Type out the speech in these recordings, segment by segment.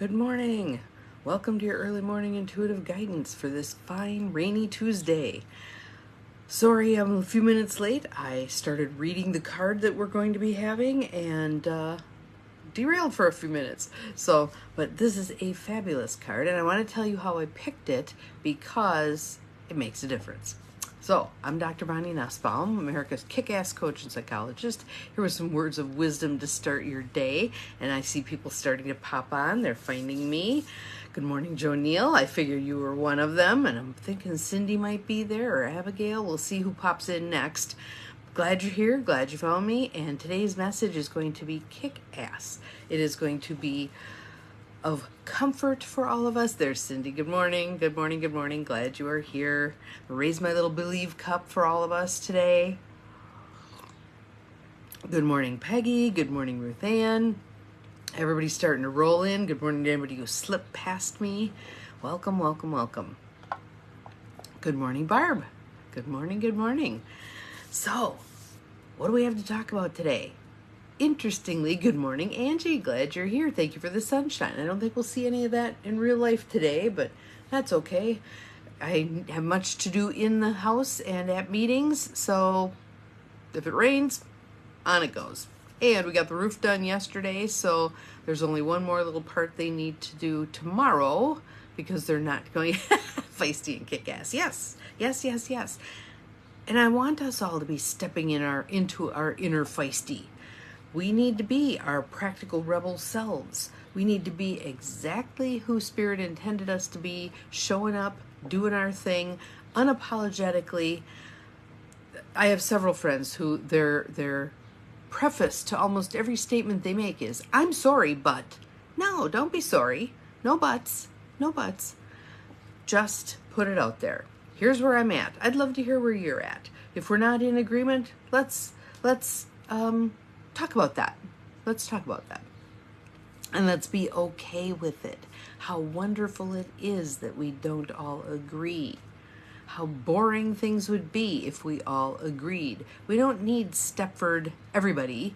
Good morning. Welcome to your early morning intuitive guidance for this fine rainy Tuesday. Sorry I'm a few minutes late. I started reading the card that we're going to be having and derailed for a few minutes. But this is a fabulous card and I want to tell you how I picked it because it makes a difference. So, I'm Dr. Bonnie Nussbaum, America's kick-ass coach and psychologist. Here were some words of wisdom to start your day. And I see people starting to pop on. They're finding me. Good morning, Joe Neal. I figure you were one of them. And I'm thinking Cindy might be there or Abigail. We'll see who pops in next. Glad you're here. Glad you found me. And today's message is going to be kick-ass. It is going to be of comfort for all of us. There's Cindy. Good morning. Good morning. Good morning. Glad you are here. Raise my little believe cup for all of us today. Good morning, Peggy. Good morning, Ruth Ann. Everybody's starting to roll in. Good morning to everybody who slipped past me. Welcome, welcome, welcome. Good morning, Barb. Good morning. Good morning. So, what do we have to talk about today? Interestingly, good morning, Angie. Glad you're here. Thank you for the sunshine. I don't think we'll see any of that in real life today, but that's okay. I have much to do in the house and at meetings, so if it rains, on it goes. And we got the roof done yesterday, so there's only one more little part they need to do tomorrow because they're not going feisty and kick-ass. Yes, yes, yes, yes. And I want us all to be stepping into our inner feisty. We need to be our practical rebel selves. We need to be exactly who Spirit intended us to be, showing up, doing our thing, unapologetically. I have several friends who their preface to almost every statement they make is, I'm sorry, but. No, don't be sorry. No buts. No buts. Just put it out there. Here's where I'm at. I'd love to hear where you're at. If we're not in agreement, let's talk about that. Let's talk about that. And let's be okay with it. How wonderful it is that we don't all agree. How boring things would be if we all agreed. We don't need Stepford everybody.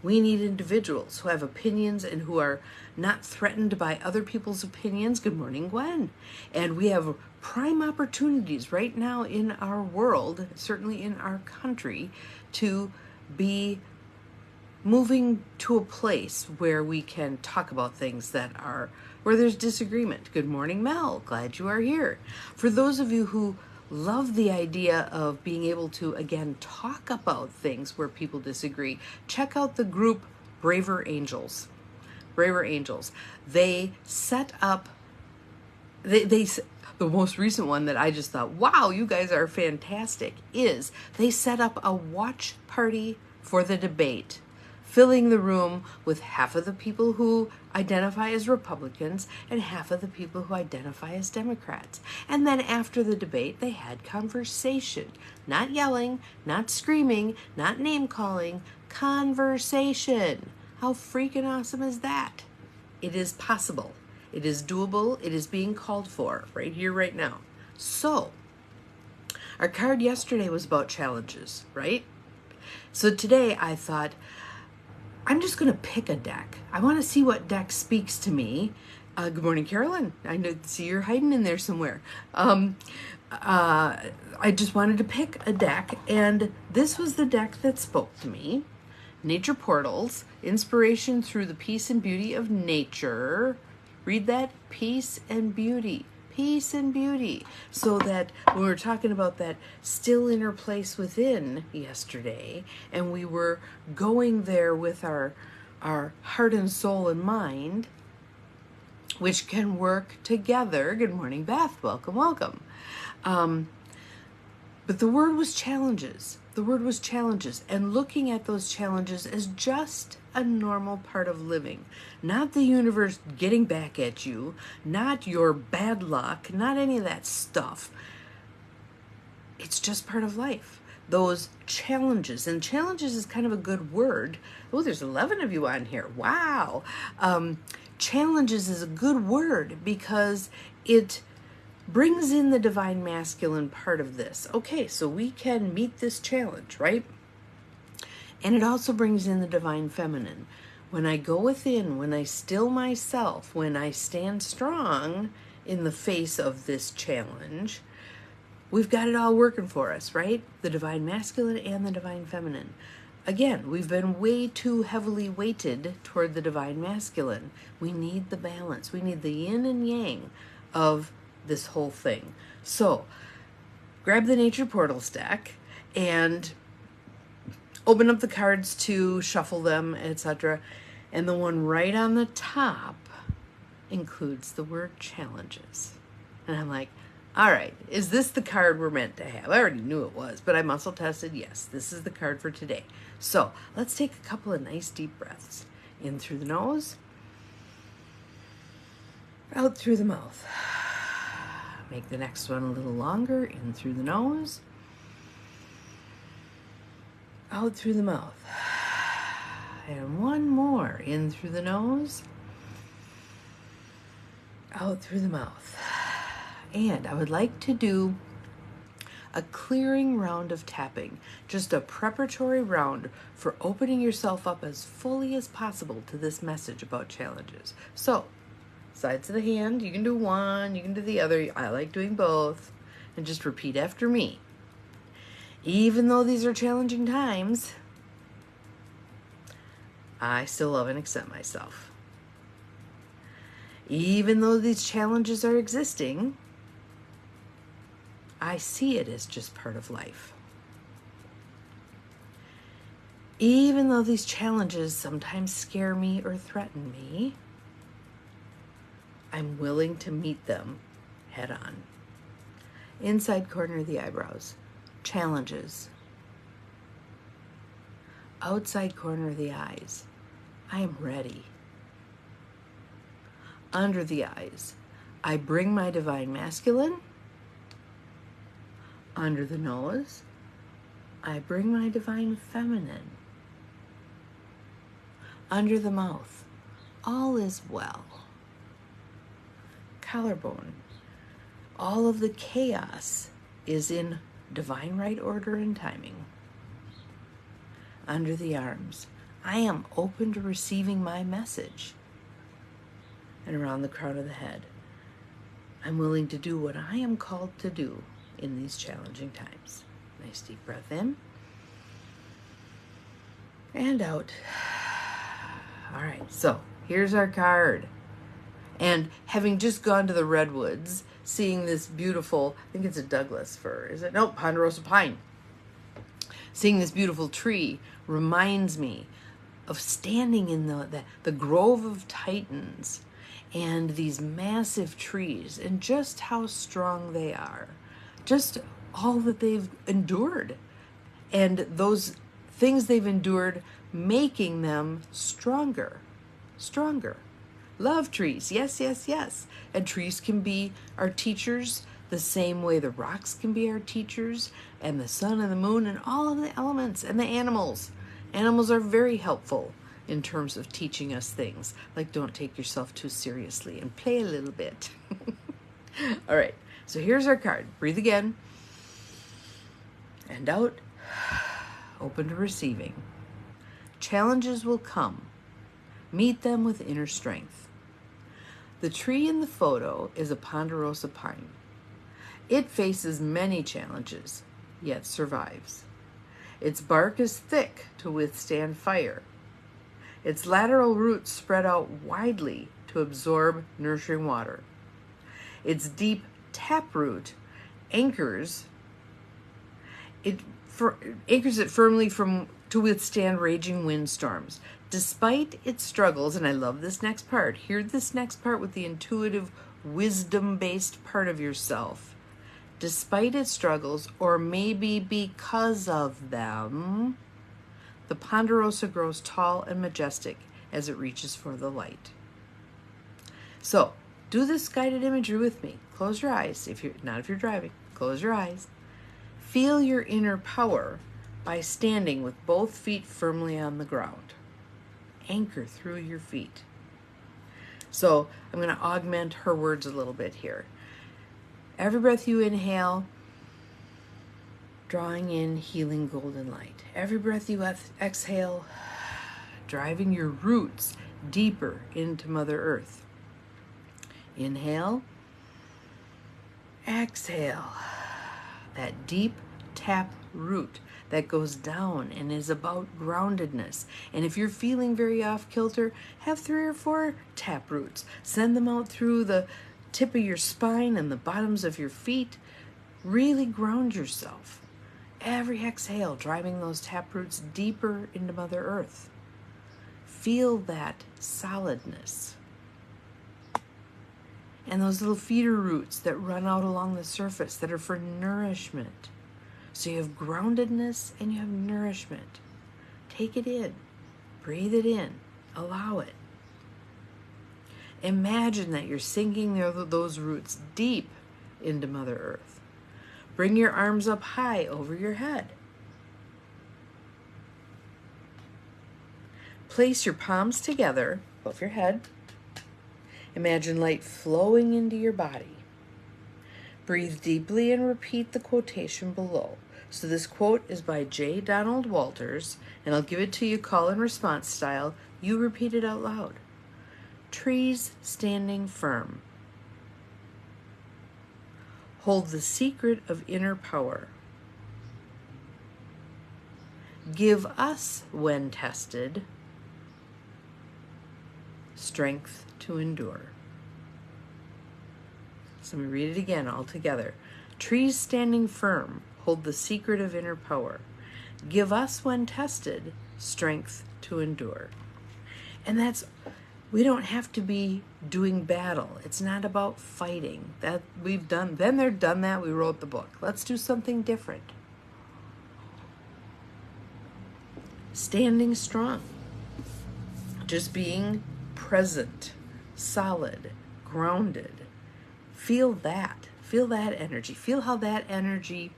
We need individuals who have opinions and who are not threatened by other people's opinions. Good morning, Gwen. And we have prime opportunities right now in our world, certainly in our country, to be moving to a place where we can talk about things where there's disagreement. Good morning, Mel. Glad you are here. For those of you who love the idea of being able to, again, talk about things where people disagree, check out the group Braver Angels. Braver Angels. They set up, the most recent one that I just thought, wow, you guys are fantastic, is they set up a watch party for the debate, filling the room with half of the people who identify as Republicans and half of the people who identify as Democrats. And then after the debate, they had conversation. Not yelling, not screaming, not name-calling, conversation. How freaking awesome is that? It is possible. It is doable. It is being called for right here, right now. So, our card yesterday was about challenges, right? So today I thought, I'm just going to pick a deck. I want to see what deck speaks to me. Good morning, Carolyn. I see you're hiding in there somewhere. I just wanted to pick a deck, and this was the deck that spoke to me. Nature Portals, Inspiration Through the Peace and Beauty of Nature. Read that, peace and beauty. Peace and beauty. So that when we were talking about that still inner place within yesterday, and we were going there with our heart and soul and mind, which can work together. Good morning, Beth. Welcome, welcome. But the word was challenges. The word was challenges, and looking at those challenges as just a normal part of living. Not the universe getting back at you, not your bad luck, not any of that stuff. It's just part of life. Those challenges, and challenges is kind of a good word. Oh, there's 11 of you on here. Wow. Challenges is a good word because it brings in the divine masculine part of this. Okay, so we can meet this challenge, right? And it also brings in the divine feminine. When I go within, when I still myself, when I stand strong in the face of this challenge, we've got it all working for us, right? The divine masculine and the divine feminine. Again, we've been way too heavily weighted toward the divine masculine. We need the balance. We need the yin and yang of this whole thing. So, grab the Nature Portal stack and open up the cards to shuffle them, etc. And the one right on the top includes the word challenges. And I'm like, all right, is this the card we're meant to have? I already knew it was, but I muscle tested. Yes, this is the card for today. So let's take a couple of nice deep breaths. In through the nose, out through the mouth. Make the next one a little longer. In through the nose, out through the mouth. And one more. In through the nose, out through the mouth. And I would like to do a clearing round of tapping, just a preparatory round for opening yourself up as fully as possible to this message about challenges. So, sides of the hand, you can do one, you can do the other. I like doing both. And just repeat after me. Even though these are challenging times, I still love and accept myself. Even though these challenges are existing, I see it as just part of life. Even though these challenges sometimes scare me or threaten me, I'm willing to meet them head on. Inside corner of the eyebrows, challenges. Outside corner of the eyes, I am ready. Under the eyes, I bring my divine masculine. Under the nose, I bring my divine feminine. Under the mouth, all is well. Collarbone, all of the chaos is in divine right order and timing. Under the arms, I am open to receiving my message. And around the crown of the head, I'm willing to do what I am called to do in these challenging times. Nice deep breath in and out. All right, so here's our card. And having just gone to the redwoods, seeing this beautiful, I think it's a Douglas fir, is it? Nope, ponderosa pine. Seeing this beautiful tree reminds me of standing in the grove of Titans and these massive trees and just how strong they are. Just all that they've endured. And those things they've endured making them stronger. Stronger. Love trees. Yes, yes, yes. And trees can be our teachers the same way the rocks can be our teachers, and the sun and the moon and all of the elements and the animals. Animals are very helpful in terms of teaching us things, like don't take yourself too seriously and play a little bit. All right, so here's our card. Breathe again. And out. Open to receiving. Challenges will come. Meet them with inner strength. The tree in the photo is a ponderosa pine. It faces many challenges, yet survives. Its bark is thick to withstand fire. Its lateral roots spread out widely to absorb nurturing water. Its deep taproot anchors it firmly to withstand raging windstorms. Despite its struggles, and I love this next part, hear this next part with the intuitive, wisdom-based part of yourself. Despite its struggles, or maybe because of them, the ponderosa grows tall and majestic as it reaches for the light. So, do this guided imagery with me. Close your eyes. If you're driving, close your eyes. Feel your inner power by standing with both feet firmly on the ground. Anchor through your feet. So, I'm going to augment her words a little bit here. Every breath you inhale, drawing in healing golden light. Every breath you exhale, driving your roots deeper into Mother Earth. Inhale, exhale. That deep tap root that goes down and is about groundedness. And if you're feeling very off kilter, have 3 or 4 tap roots. Send them out through the tip of your spine and the bottoms of your feet. Really ground yourself. Every exhale, driving those tap roots deeper into Mother Earth. Feel that solidness. And those little feeder roots that run out along the surface that are for nourishment. So you have groundedness and you have nourishment. Take it in. Breathe it in. Allow it. Imagine that you're sinking those roots deep into Mother Earth. Bring your arms up high over your head. Place your palms together above your head. Imagine light flowing into your body. Breathe deeply and repeat the quotation below. So this quote is by J. Donald Walters, and I'll give it to you call and response style. You repeat it out loud. Trees standing firm. Hold the secret of inner power. Give us, when tested, strength to endure. So let me read it again all together. Trees standing firm, hold the secret of inner power. Give us, when tested, strength to endure. And we don't have to be doing battle. It's not about fighting. That we've done. Then they're done that. We wrote the book. Let's do something different. Standing strong. Just being present, solid, grounded. Feel that. Feel that energy. Feel how that energy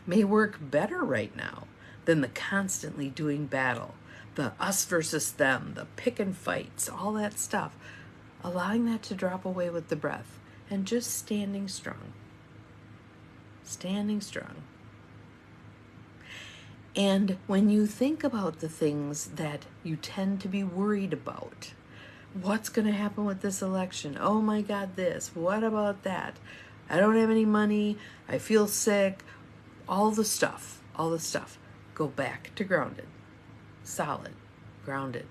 may work better right now than the constantly doing battle. The us versus them, the pick and fights, all that stuff. Allowing that to drop away with the breath and just standing strong. Standing strong. And when you think about the things that you tend to be worried about, what's going to happen with this election? Oh my God, this. What about that? I don't have any money. I feel sick. All the stuff. Go back to grounded. Solid, grounded.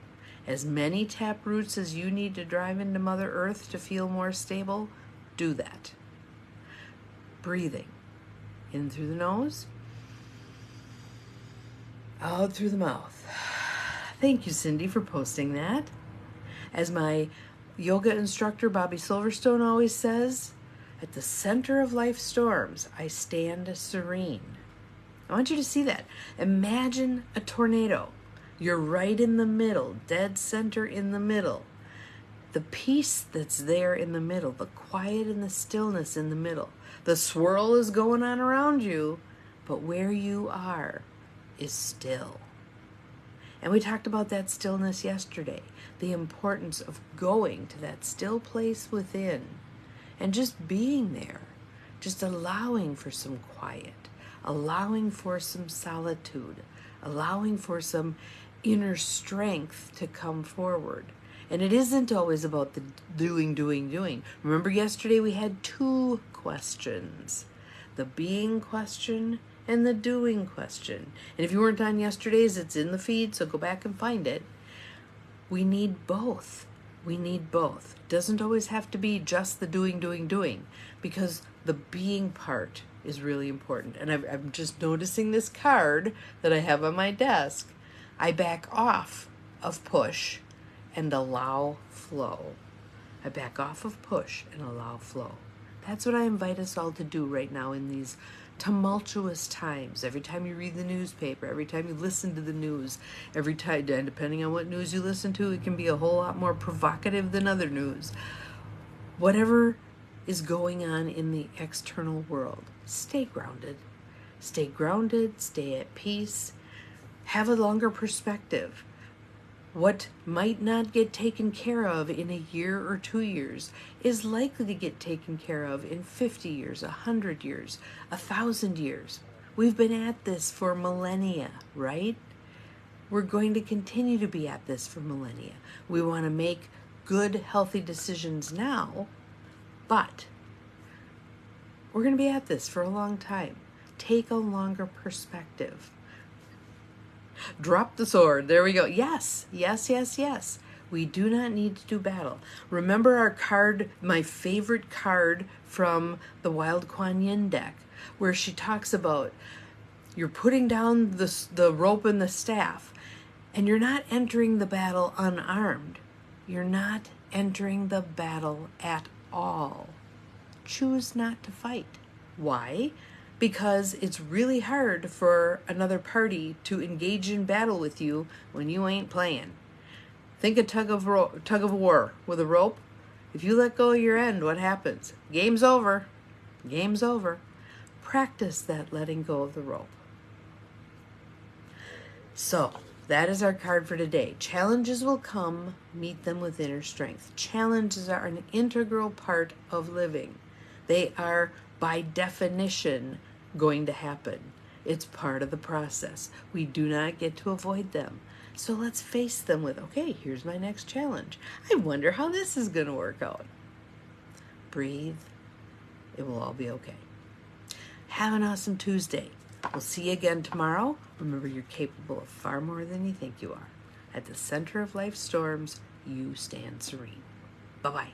As many tap roots as you need to drive into Mother Earth to feel more stable, do that. Breathing. In through the nose. Out through the mouth. Thank you, Cindy, for posting that. As my yoga instructor, Bobby Silverstone, always says, at the center of life's storms, I stand serene. I want you to see that. Imagine a tornado. You're right in the middle, dead center in the middle. The peace that's there in the middle, the quiet and the stillness in the middle. The swirl is going on around you, but where you are is still. And we talked about that stillness yesterday, the importance of going to that still place within and just being there, just allowing for some quiet, allowing for some solitude, allowing for some inner strength to come forward. And it isn't always about the doing. Remember yesterday we had 2 questions, the being question and the doing question. And if you weren't on yesterday's, it's in the feed, so go back and find it. We need both. It doesn't always have to be just the doing, because the being part is really important. And I'm just noticing this card that I have on my desk. I back off of push and allow flow. I back off of push and allow flow. That's what I invite us all to do right now in these tumultuous times. Every time you read the newspaper, every time you listen to the news, every time, and depending on what news you listen to, it can be a whole lot more provocative than other news. Whatever is going on in the external world, stay grounded. Stay grounded, stay at peace, have a longer perspective. What might not get taken care of in a year or 2 years is likely to get taken care of in 50 years, 100 years, 1,000 years. We've been at this for millennia, right? We're going to continue to be at this for millennia. We want to make good, healthy decisions now, but we're going to be at this for a long time. Take a longer perspective. Drop the sword. There we go. Yes, yes, yes, yes. We do not need to do battle. Remember our card, my favorite card from the Wild Kuan Yin deck, where she talks about you're putting down the rope and the staff, and you're not entering the battle unarmed. You're not entering the battle at all. Choose not to fight. Why? Because it's really hard for another party to engage in battle with you when you ain't playing. Think a tug of war with a rope. If you let go of your end, what happens? Game's over. Game's over. Practice that letting go of the rope. So, that is our card for today. Challenges will come, meet them with inner strength. Challenges are an integral part of living. They are, by definition, going to happen. It's part of the process. We do not get to avoid them. So let's face them with, okay, here's my next challenge. I wonder how this is going to work out. Breathe. It will all be okay. Have an awesome Tuesday. We'll see you again tomorrow. Remember, you're capable of far more than you think you are. At the center of life's storms, you stand serene. Bye-bye.